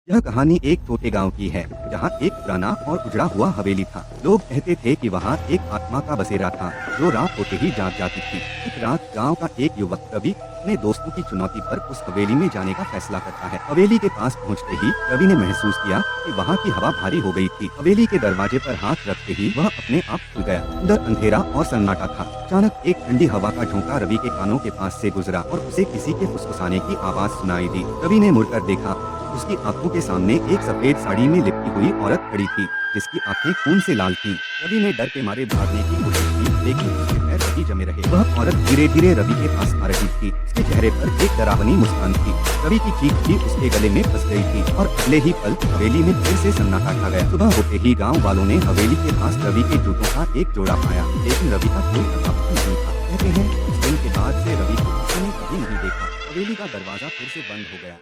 यह कहानी एक छोटे गांव की है, जहां एक पुराना और उजड़ा हुआ हवेली था। लोग कहते थे कि वहां एक आत्मा का बसेरा था, जो रात होते ही जाग जाती थी। एक रात गांव का एक युवक रवि अपने दोस्तों की चुनौती पर उस हवेली में जाने का फैसला करता है। हवेली के पास पहुंचते ही रवि ने महसूस किया कि वहां की हवा भारी हो गई थी। हवेली के दरवाजे पर हाथ रखते ही वह अपने आप खुल गया। अंदर अंधेरा और सन्नाटा था। अचानक एक ठंडी हवा का झोंका रवि के कानों के पास से गुजरा और उसे किसी के फुसफुसाने की आवाज सुनाई दी। रवि ने मुड़कर देखा। उसकी आंखों के सामने एक सफेद साड़ी में लिपटी हुई औरत खड़ी थी, जिसकी आंखें खून से लाल थीं। रवि ने डर के मारे भागने की कोशिश की, लेकिन उसके पैर वहीं जमे रहे। वह औरत धीरे धीरे रवि के पास आ रही थी। उसके चेहरे पर एक डरावनी मुस्कान थी। रवि की चीख भी उसके गले में फंस गई थी और अगले ही पल हवेली में फिर से सन्नाटा छा गया। सुबह होते ही गाँव वालों ने हवेली के पास रवि के जूतों का एक जोड़ा पाया, लेकिन रवि का कोई पता नहीं था। कहते हैं उस दिन के बाद से रवि को किसी ने कभी नहीं देखा। हवेली का दरवाजा फिर से बंद हो गया।